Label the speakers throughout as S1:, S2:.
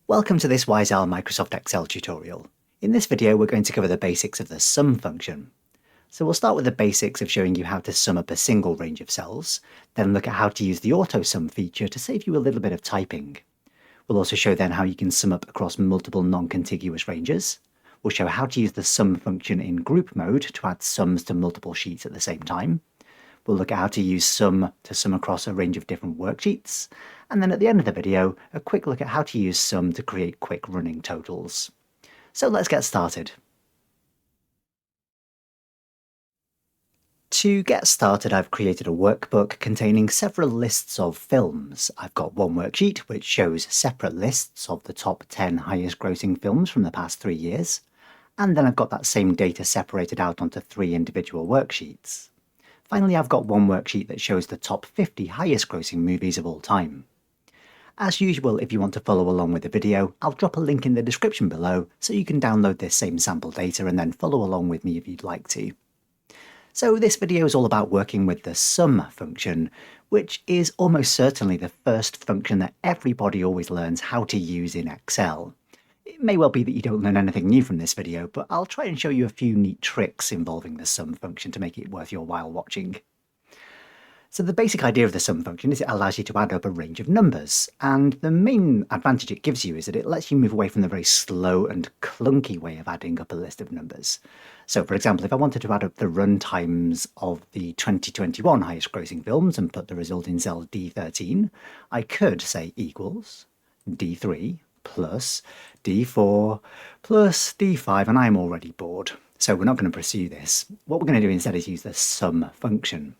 S1: Welcome to this YSL Microsoft Excel tutorial. In this video, we're going to cover the basics of the sum function. So we'll start with the basics of showing you how to sum up a single range of cells, then look at how to use the AutoSum feature to save you a little bit of typing. We'll also show then how you can sum up across multiple non-contiguous ranges. We'll show how to use the sum function in group mode to add sums to multiple sheets at the same time. We'll look at how to use sum to sum across a range of different worksheets, and then at the end of the video, a quick look at how to use sum to create quick running totals. So let's get started. To get started, I've created a workbook containing several lists of films. I've got one worksheet which shows separate lists of the top 10 highest grossing films from the past 3 years, and then I've got that same data separated out onto 3 individual worksheets. Finally, I've got one worksheet that shows the top 50 highest grossing movies of all time. As usual, if you want to follow along with the video, I'll drop a link in the description below so you can download this same sample data and then follow along with me if you'd like to. So this video is all about working with the sum function, which is almost certainly the first function that everybody always learns how to use in Excel. It may well be that you don't learn anything new from this video, but I'll try and show you a few neat tricks involving the sum function to make it worth your while watching. So the basic idea of the sum function is it allows you to add up a range of numbers, and the main advantage it gives you is that it lets you move away from the very slow and clunky way of adding up a list of numbers. So for example, if I wanted to add up the run times of the 2021 highest grossing films and put the result in cell D13, I could say equals D3 plus D4 plus D5, and I'm already bored. So we're not going to pursue this. What we're going to do instead is use the sum function.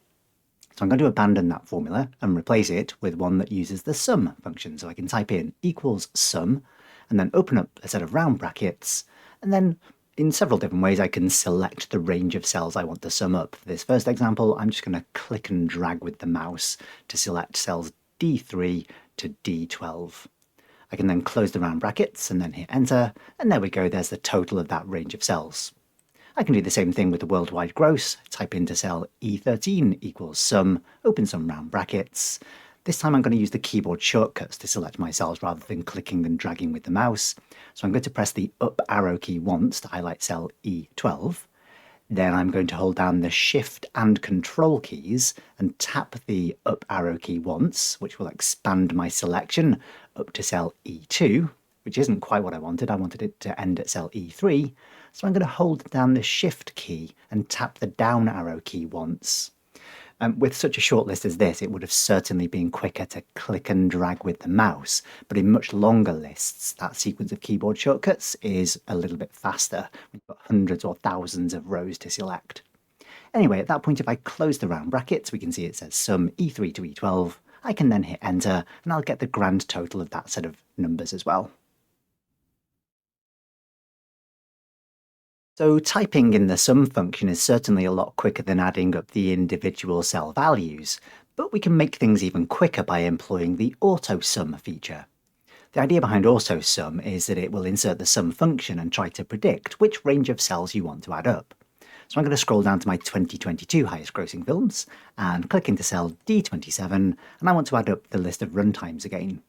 S1: So I'm going to abandon that formula and replace it with one that uses the sum function. So I can type in equals sum and then open up a set of round brackets, and then in several different ways I can select the range of cells I want to sum up. For this first example, I'm just going to click and drag with the mouse to select cells D3 to D12. I can then close the round brackets and then hit enter, and there we go, there's the total of that range of cells. I can do the same thing with the worldwide gross, type into cell E13 equals sum, open some round brackets. This time I'm going to use the keyboard shortcuts to select my cells rather than clicking and dragging with the mouse. So I'm going to press the up arrow key once to highlight cell E12. Then I'm going to hold down the Shift and Control keys and tap the up arrow key once, which will expand my selection up to cell E2, which isn't quite what I wanted. I wanted it to end at cell E3. So I'm going to hold down the Shift key and tap the down arrow key once. With such a short list as this, it would have certainly been quicker to click and drag with the mouse, but in much longer lists, that sequence of keyboard shortcuts is a little bit faster. We've got hundreds or thousands of rows to select. Anyway, at that point, if I close the round brackets, we can see it says sum E3 to E12. I can then hit enter, and I'll get the grand total of that set of numbers as well. So typing in the sum function is certainly a lot quicker than adding up the individual cell values, but we can make things even quicker by employing the AutoSum feature. The idea behind AutoSum is that it will insert the sum function and try to predict which range of cells you want to add up. So I'm going to scroll down to my 2022 highest grossing films and click into cell D27, and I want to add up the list of runtimes again.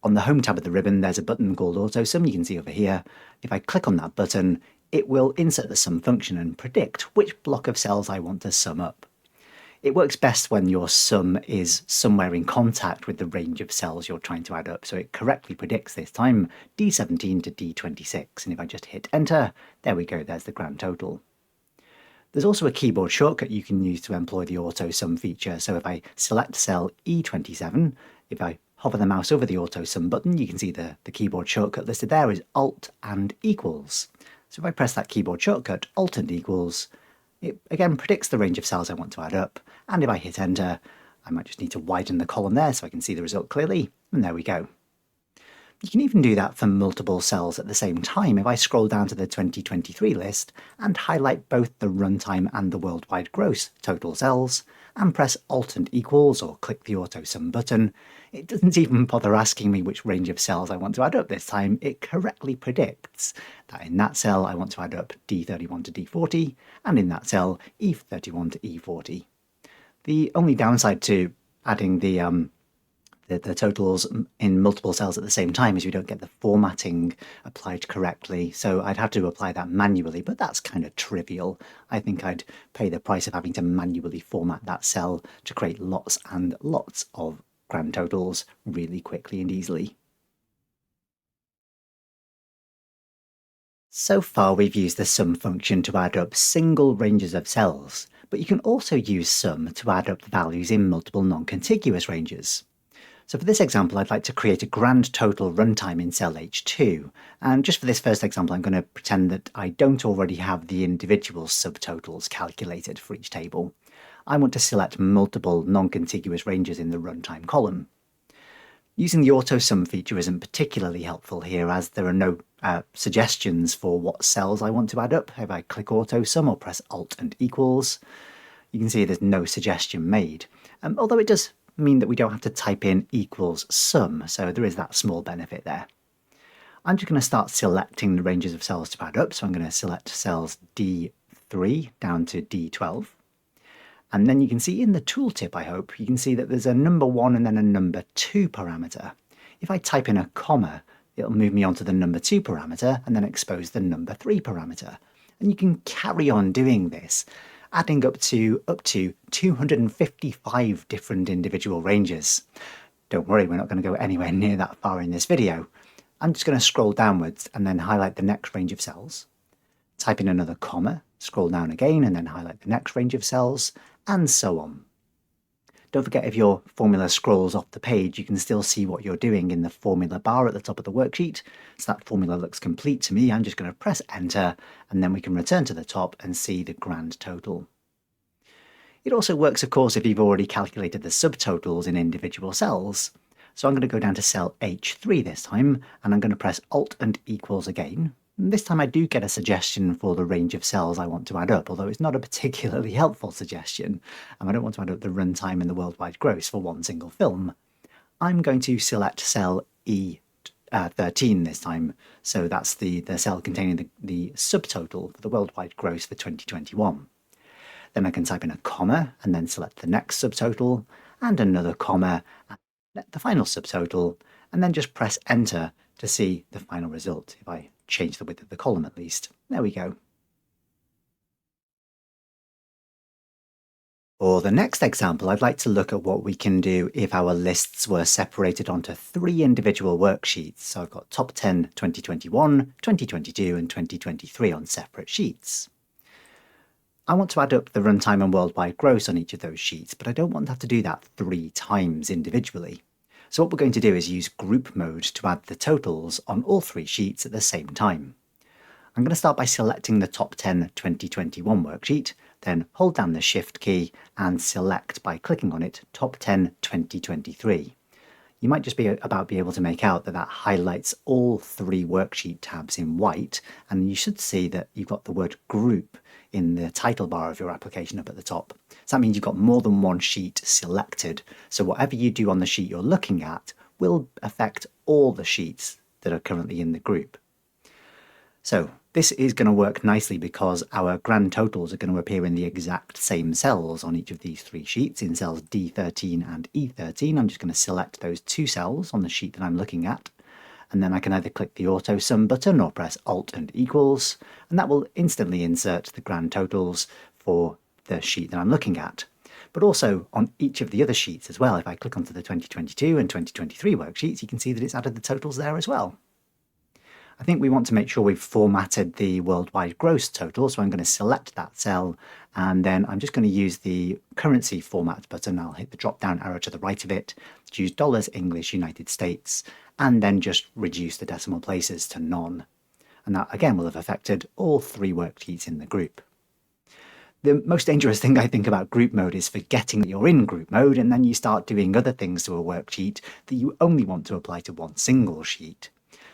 S1: On the home tab of the ribbon, there's a button called AutoSum, you can see over here. If I click on that button, it will insert the sum function and predict which block of cells I want to sum up. It works best when your sum is somewhere in contact with the range of cells you're trying to add up, so it correctly predicts this time D17 to D26, and if I just hit enter, there we go, there's the grand total. There's also a keyboard shortcut you can use to employ the AutoSum feature, so if I select cell E27, if I hover the mouse over the AutoSum button, you can see the keyboard shortcut listed there is Alt and equals. So if I press that keyboard shortcut, Alt and equals, it again predicts the range of cells I want to add up, and if I hit enter, I might just need to widen the column there so I can see the result clearly, and there we go. You can even do that for multiple cells at the same time. If I scroll down to the 2023 list and highlight both the runtime and the worldwide gross total cells, and press Alt and equals or click the AutoSum button, it doesn't even bother asking me which range of cells I want to add up this time. It correctly predicts that in that cell I want to add up D31 to D40, and in that cell E31 to E40. The only downside to adding the the totals in multiple cells at the same time is we don't get the formatting applied correctly. So I'd have to apply that manually, but that's kind of trivial. I think I'd pay the price of having to manually format that cell to create lots and lots of grand totals really quickly and easily. So far, we've used the sum function to add up single ranges of cells, but you can also use sum to add up values in multiple non-contiguous ranges. So for this example, I'd like to create a grand total runtime in cell H2. And just for this first example, I'm going to pretend that I don't already have the individual subtotals calculated for each table. I want to select multiple non-contiguous ranges in the runtime column. Using the AutoSum feature isn't particularly helpful here, as there are no suggestions for what cells I want to add up. If I click AutoSum or press Alt and equals, you can see there's no suggestion made. Although it does mean that we don't have to type in equals sum, so there is that small benefit there. I'm just going to start selecting the ranges of cells to add up, so I'm going to select cells D3 down to D12. And then you can see in the tooltip, I hope, you can see that there's a number 1 and then a number 2 parameter. If I type in a comma, it'll move me on to the number 2 parameter and then expose the number 3 parameter. And you can carry on doing this, adding up to 255 different individual ranges. Don't worry, we're not going to go anywhere near that far in this video. I'm just going to scroll downwards and then highlight the next range of cells, type in another comma, scroll down again and then highlight the next range of cells, and so on. Don't forget, if your formula scrolls off the page, you can still see what you're doing in the formula bar at the top of the worksheet. So that formula looks complete to me. I'm just going to press enter, and then we can return to the top and see the grand total. It also works, of course, if you've already calculated the subtotals in individual cells. So I'm going to go down to cell H3 this time, and I'm going to press Alt and equals again. This time I do get a suggestion for the range of cells I want to add up, although it's not a particularly helpful suggestion. I don't want to add up the runtime and the worldwide gross for one single film. I'm going to select cell E13 this time, so that's the cell containing the subtotal for the worldwide gross for 2021. Then I can type in a comma and then select the next subtotal, and another comma, and the final subtotal, and then just press enter to see the final result. If I change the width of the column at least. There we go. For the next example, I'd like to look at what we can do if our lists were separated onto 3 individual worksheets. So I've got top 10 2021, 2022 and 2023 on separate sheets. I want to add up the runtime and worldwide gross on each of those sheets, but I don't want to have to do that 3 times individually. So what we're going to do is use group mode to add the totals on all 3 sheets at the same time. I'm going to start by selecting the top 10 2021 worksheet, then hold down the Shift key and select by clicking on it top 10 2023. You might just be able to make out that that highlights all 3 worksheet tabs in white, and you should see that you've got the word group in the title bar of your application up at the top. So that means you've got more than one sheet selected. So whatever you do on the sheet you're looking at will affect all the sheets that are currently in the group. So this is going to work nicely because our grand totals are going to appear in the exact same cells on each of these 3 sheets, in cells D13 and E13. I'm just going to select those 2 cells on the sheet that I'm looking at, and then I can either click the AutoSum button or press Alt and equals, and that will instantly insert the grand totals for the sheet that I'm looking at. But also on each of the other sheets as well. If I click onto the 2022 and 2023 worksheets, you can see that it's added the totals there as well. I think we want to make sure we've formatted the worldwide gross total, so I'm going to select that cell, and then I'm just going to use the currency format button. I'll hit the drop down arrow to the right of it, choose dollars English United States, and then just reduce the decimal places to none. And that again will have affected all 3 worksheets in the group. The most dangerous thing I think about group mode is forgetting that you're in group mode, and then you start doing other things to a worksheet that you only want to apply to one single sheet.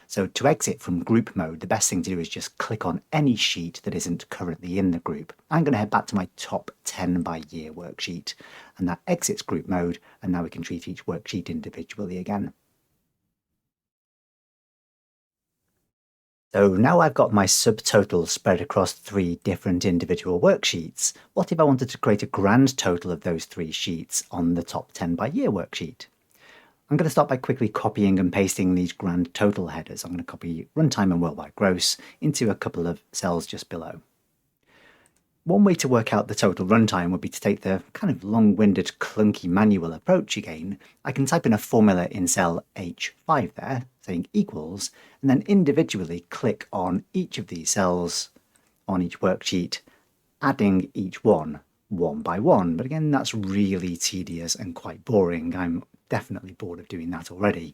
S1: So to exit from group mode, the best thing to do is just click on any sheet that isn't currently in the group. I'm going to head back to my top 10 by year worksheet, and that exits group mode, and now we can treat each worksheet individually again. So now I've got my subtotals spread across 3 different individual worksheets. What if I wanted to create a grand total of those 3 sheets on the top 10 by year worksheet? I'm going to start by quickly copying and pasting these grand total headers. I'm going to copy runtime and worldwide gross into a couple of cells just below. One way to work out the total runtime would be to take the kind of long-winded, clunky manual approach again. I can type in a formula in cell H5 there, saying equals, and then individually click on each of these cells on each worksheet, adding each one by one. But again, that's really tedious and quite boring. I'm definitely bored of doing that already.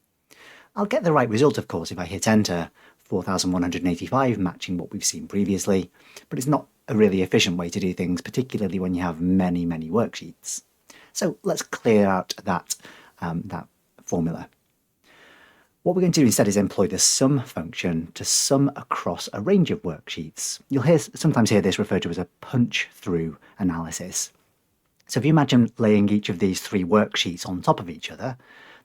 S1: I'll get the right result, of course, if I hit enter, 4,185, matching what we've seen previously, but it's not a really efficient way to do things, particularly when you have many worksheets. So let's clear out that formula. What we're going to do instead is employ the sum function to sum across a range of worksheets. You'll sometimes hear this referred to as a punch-through analysis. So if you imagine laying each of these three worksheets on top of each other,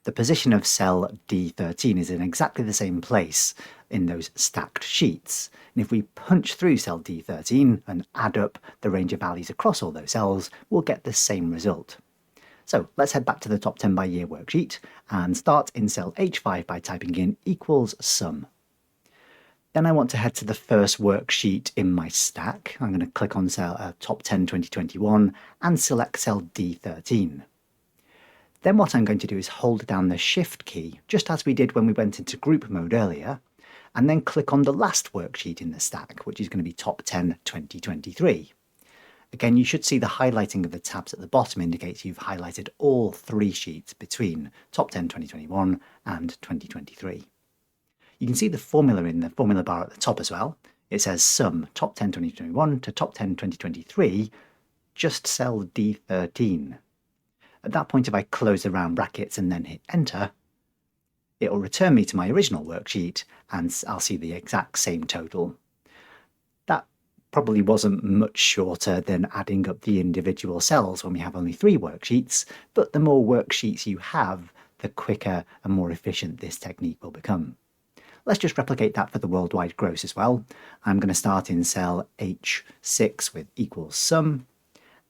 S1: the position of cell D13 is in exactly the same place in those stacked sheets. And if we punch through cell D13 and add up the range of values across all those cells, we'll get the same result. So let's head back to the top 10 by year worksheet and start in cell H5 by typing in equals sum. Then I want to head to the first worksheet in my stack. I'm going to click on cell top 10 2021 and select cell D13. Then what I'm going to do is hold down the Shift key, just as we did when we went into group mode earlier, and then click on the last worksheet in the stack, which is going to be top 10 2023. Again, you should see the highlighting of the tabs at the bottom indicates you've highlighted all three sheets between top 10 2021 and 2023. You can see the formula in the formula bar at the top as well. It says sum top 10 2021 to top 10 2023, just cell D13. At that point, if I close the round brackets and then hit enter, it will return me to my original worksheet and I'll see the exact same total. That probably wasn't much shorter than adding up the individual cells when we have only three worksheets, but the more worksheets you have, the quicker and more efficient this technique will become. Let's just replicate that for the worldwide gross as well. I'm going to start in cell H6 with equals sum,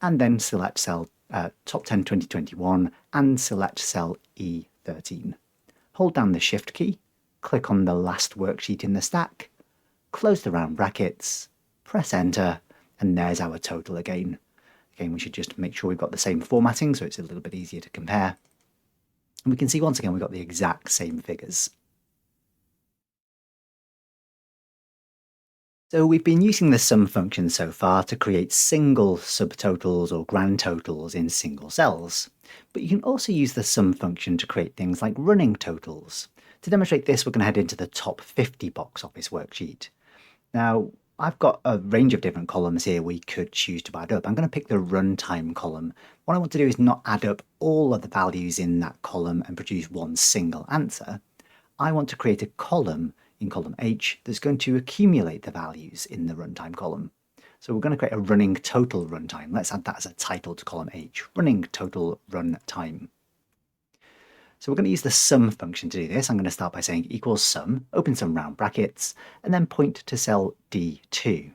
S1: and then select cell top 10 2021 and select cell E13. Hold down the Shift key, click on the last worksheet in the stack, close the round brackets, press enter, and there's our total again. Again, we should just make sure we've got the same formatting so it's a little bit easier to compare. And we can see once again we've got the exact same figures. So we've been using the sum function so far to create single subtotals or grand totals in single cells. But you can also use the sum function to create things like running totals. To demonstrate this, we're going to head into the top 50 box office worksheet. Now, I've got a range of different columns here we could choose to add up. I'm going to pick the runtime column. What I want to do is not add up all of the values in that column and produce one single answer. I want to create a column in column H that's going to accumulate the values in the runtime column. So we're going to create a running total runtime. Let's add that as a title to column H, running total runtime. So we're going to use the sum function to do this. I'm going to start by saying equals sum, open some round brackets, and then point to cell D2.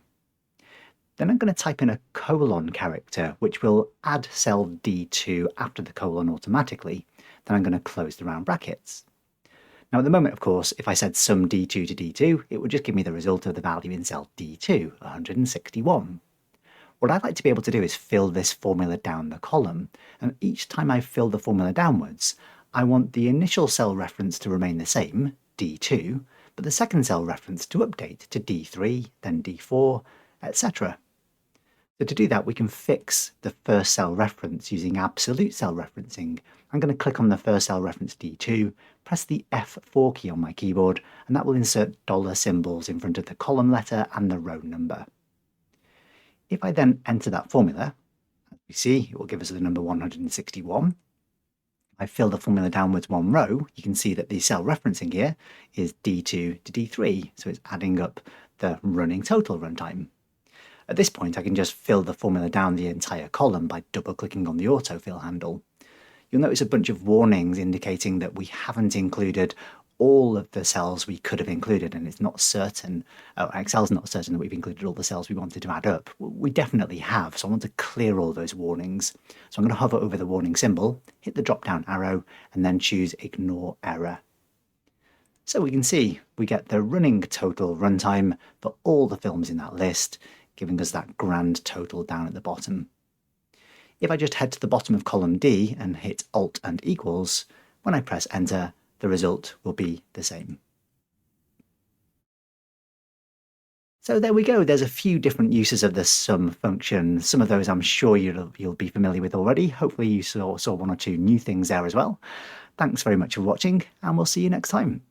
S1: Then I'm going to type in a colon character, which will add cell D2 after the colon automatically. Then I'm going to close the round brackets. Now at the moment, of course, if I said sum D2 to D2, it would just give me the result of the value in cell D2, 161. What I'd like to be able to do is fill this formula down the column, and each time I fill the formula downwards, I want the initial cell reference to remain the same, D2, but the second cell reference to update to D3, then D4, etc. So to do that, we can fix the first cell reference using absolute cell referencing. I'm going to click on the first cell reference D2, press the F4 key on my keyboard, and that will insert dollar symbols in front of the column letter and the row number. If I then enter that formula, as we see, it will give us the number 161. I fill the formula downwards one row, you can see that the cell referencing here is D2 to D3, so it's adding up the running total runtime. At this point, I can just fill the formula down the entire column by double-clicking on the autofill handle. You'll notice a bunch of warnings indicating that we haven't included all of the cells we could have included, and it's not certain, Excel's not certain that we've included all the cells we wanted to add up. We definitely have, so I want to clear all those warnings. So I'm going to hover over the warning symbol, hit the drop-down arrow, and then choose Ignore Error. So we can see we get the running total runtime for all the films in that list, giving us that grand total down at the bottom. If I just head to the bottom of column D and hit Alt and equals, when I press Enter, the result will be the same. So there we go. There's a few different uses of the sum function. Some of those I'm sure you'll be familiar with already. Hopefully you saw one or two new things there as well. Thanks very much for watching, and we'll see you next time.